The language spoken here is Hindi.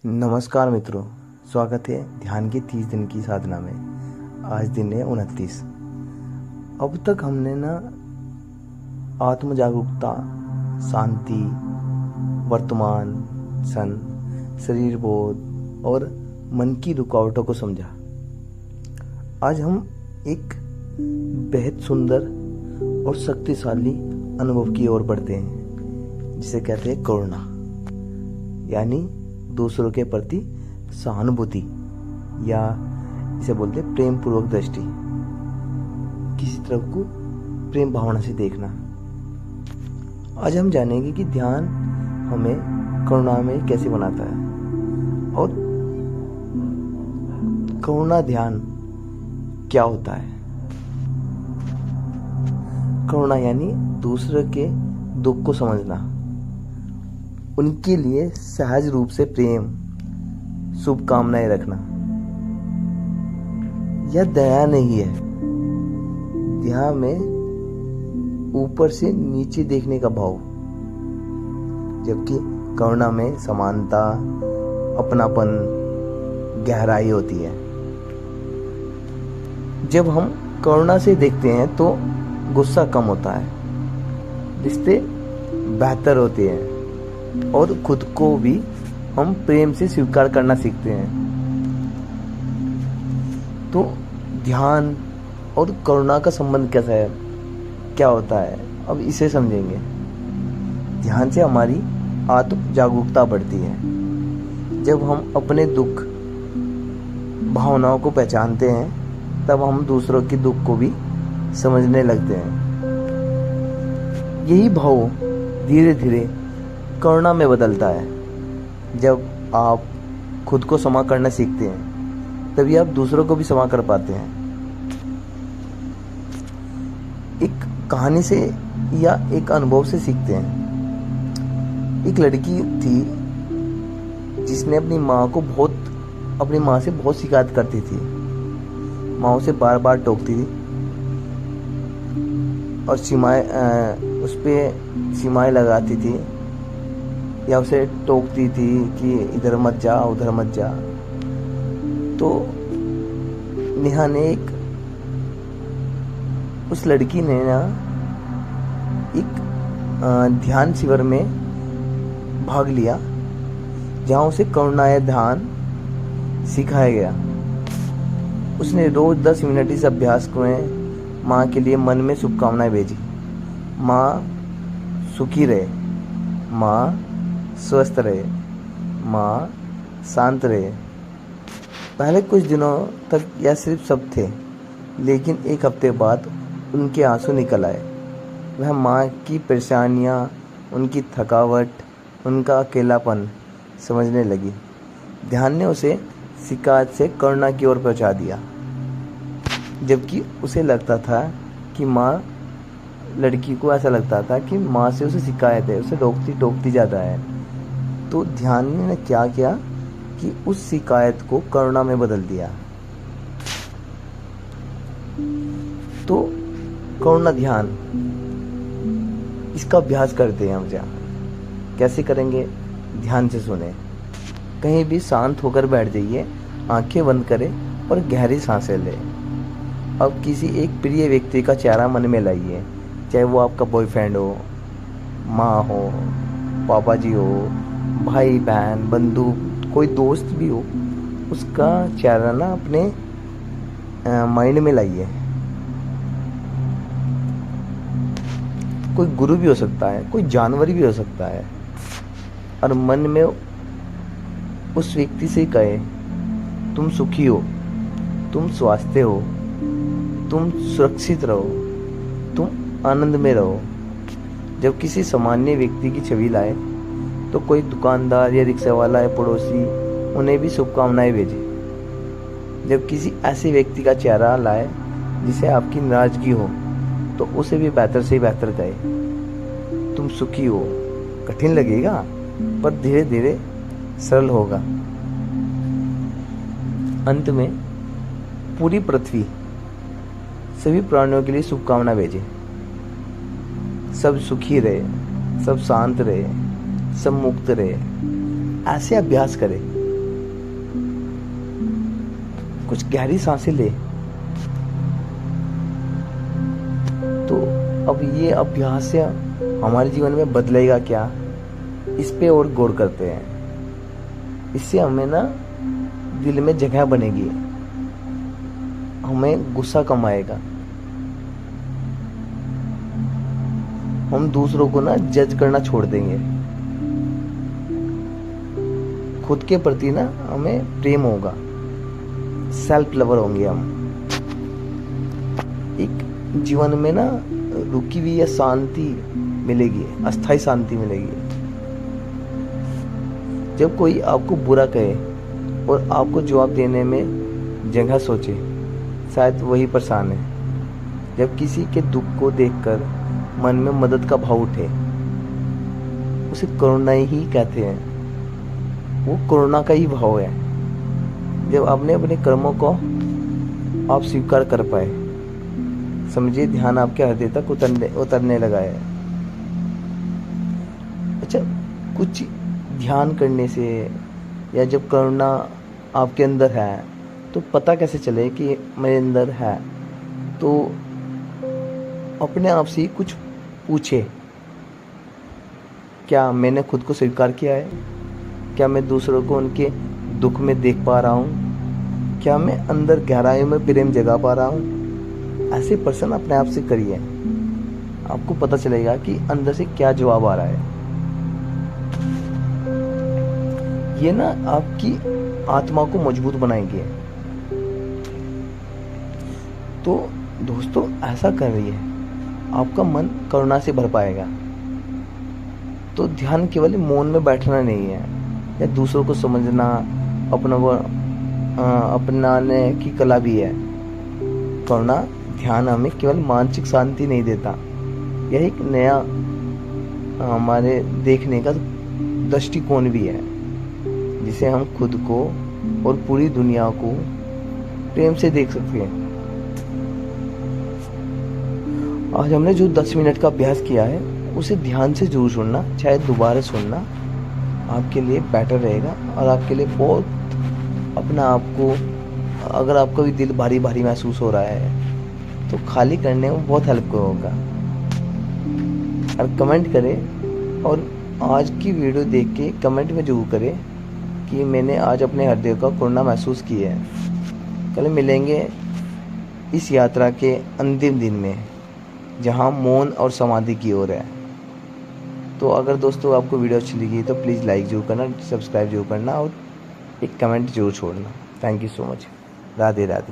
नमस्कार मित्रों, स्वागत है ध्यान की 30 दिन की साधना में। आज दिन है 29। अब तक हमने ना आत्म जागरूकता, शांति, वर्तमान क्षण, शरीर बोध और मन की रुकावटों को समझा। आज हम एक बेहद सुंदर और शक्तिशाली अनुभव की ओर बढ़ते हैं, जिसे कहते हैं करुणा, यानी दूसरों के प्रति सहानुभूति, या इसे बोलते हैं प्रेम पूर्वक दृष्टि, किसी तरफ को प्रेम भावना से देखना। आज हम जानेंगे कि ध्यान हमें करुणा में कैसे बनाता है और करुणा ध्यान क्या होता है। करुणा यानी दूसरे के दुख को समझना, उनके लिए सहज रूप से प्रेम, शुभकामनाएं रखना। यह दया नहीं है, दया में ऊपर से नीचे देखने का भाव, जबकि करुणा में समानता, अपनापन, गहराई होती है। जब हम करुणा से देखते हैं तो गुस्सा कम होता है, रिश्ते बेहतर होते हैं और खुद को भी हम प्रेम से स्वीकार करना सीखते हैं। तो ध्यान और करुणा का संबंध कैसा है, क्या होता है, अब इसे समझेंगे। ध्यान से हमारी आत्म जागरूकता बढ़ती है। जब हम अपने दुख, भावनाओं को पहचानते हैं, तब हम दूसरों के दुख को भी समझने लगते हैं। यही भाव धीरे धीरे करुणा में बदलता है। जब आप खुद को क्षमा करना सीखते हैं, तभी आप दूसरों को भी क्षमा कर पाते हैं। एक कहानी से या एक अनुभव से सीखते हैं। एक लड़की थी जिसने अपनी माँ से बहुत शिकायत करती थी। माँ उसे बार बार टोकती थी और उस पे सीमाएं लगाती थी, या उसे टोकती थी कि इधर मत जा, उधर मत जा। तो नेहा ने उस लड़की ने ना एक ध्यान शिविर में भाग लिया, जहाँ उसे करुणा ध्यान सिखाया गया। उसने रोज 10 मिनट इस अभ्यास में माँ के लिए मन में शुभकामनाएं भेजी। माँ सुखी रहे, माँ स्वस्थ रहे, माँ शांत रहे। पहले कुछ दिनों तक यह सिर्फ शब्द थे, लेकिन एक हफ्ते बाद उनके आंसू निकल आए। वह माँ की परेशानियाँ, उनकी थकावट, उनका अकेलापन समझने लगी। ध्यान ने उसे शिकायत से करुणा की ओर पहुँचा दिया, जबकि उसे लगता था कि लड़की को ऐसा लगता था कि माँ से उसे शिकायत है, उसे रोकती टोकती ज़्यादा है। तो ध्यान ने क्या किया कि उस शिकायत को करुणा में बदल दिया। तो करुणा ध्यान, इसका अभ्यास करते हैं हम। कैसे करेंगे, ध्यान से सुने। कहीं भी शांत होकर बैठ जाइए, आंखें बंद करें और गहरी सांसें लें। अब किसी एक प्रिय व्यक्ति का चेहरा मन में लाइए, चाहे वो आपका बॉयफ्रेंड हो, माँ हो, पापा जी हो, भाई बहन, बंधु, कोई दोस्त भी हो। उसका चेहरा ना अपने माइंड में लाइए। कोई गुरु भी हो सकता है, कोई जानवर भी हो सकता है, और मन में उस व्यक्ति से कहे, तुम सुखी हो, तुम स्वस्थ हो, तुम सुरक्षित रहो, तुम आनंद में रहो। जब किसी सामान्य व्यक्ति की छवि लाए, तो कोई दुकानदार या रिक्शा वाला या पड़ोसी, उन्हें भी शुभकामनाएं भेजे। जब किसी ऐसे व्यक्ति का चेहरा लाए जिसे आपकी नाराजगी हो, तो उसे भी बेहतर से बेहतर कहे, तुम सुखी हो। कठिन लगेगा, पर धीरे धीरे सरल होगा। अंत में पूरी पृथ्वी, सभी प्राणियों के लिए शुभकामना भेजे। सब सुखी रहे, सब शांत रहे, सब मुक्त रहे। ऐसे अभ्यास करें कुछ गहरी सांसें ले। तो अब ये अभ्यास हमारे जीवन में बदलेगा क्या, इस पे और गौर करते हैं। इससे हमें ना दिल में जगह बनेगी, हमें गुस्सा कम आएगा, हम दूसरों को ना जज करना छोड़ देंगे, खुद के प्रति ना हमें प्रेम होगा, सेल्फ लवर होंगे हम। एक जीवन में ना रुकी हुई या शांति मिलेगी, अस्थाई शांति मिलेगी। जब कोई आपको बुरा कहे और आपको जवाब देने में जगह सोचे, शायद वही परेशान है। जब किसी के दुख को देखकर मन में मदद का भाव उठे, उसे करुणा ही कहते हैं। वो करुणा का ही भाव है। जब आपने अपने कर्मों को आप स्वीकार कर पाए, समझिए ध्यान आपके हृदय तक उतरने लगा है। अच्छा, कुछ ध्यान करने से या जब करुणा आपके अंदर है तो पता कैसे चले कि मेरे अंदर है? तो अपने आप से कुछ पूछे, क्या मैंने खुद को स्वीकार किया है? क्या मैं दूसरों को उनके दुख में देख पा रहा हूँ? क्या मैं अंदर गहराई में प्रेम जगा पा रहा हूँ? ऐसे प्रश्न अपने आप से करिए, आपको पता चलेगा कि अंदर से क्या जवाब आ रहा है। ये ना आपकी आत्मा को मजबूत बनाएंगे। तो दोस्तों, ऐसा करिए, आपका मन करुणा से भर पाएगा। तो ध्यान केवल मौन में बैठना नहीं है या दूसरों को समझना, अपनाने की कला भी है। करुणा ध्यान हमें केवल मानसिक शांति नहीं देता, यह एक नया हमारे देखने का दृष्टिकोण भी है, जिसे हम खुद को और पूरी दुनिया को प्रेम से देख सकते हैं। आज हमने जो 10 मिनट का अभ्यास किया है, उसे ध्यान से जरूर सुनना, चाहे दोबारा सुनना, आपके लिए बेटर रहेगा और आपके लिए बहुत अपना आप को, अगर आपका भी दिल भारी भारी महसूस हो रहा है तो खाली करने में बहुत हेल्प होगा। और कमेंट करें, और आज की वीडियो देख के कमेंट में जरूर करें कि मैंने आज अपने हृदय का करुणा महसूस किया है। कल मिलेंगे इस यात्रा के अंतिम दिन में, जहां मौन और समाधि की ओर है। तो अगर दोस्तों आपको वीडियो अच्छी लगी तो प्लीज़ लाइक जरूर करना, सब्सक्राइब जरूर करना और एक कमेंट जरूर छोड़ना। Thank you so much. Radhe Radhe.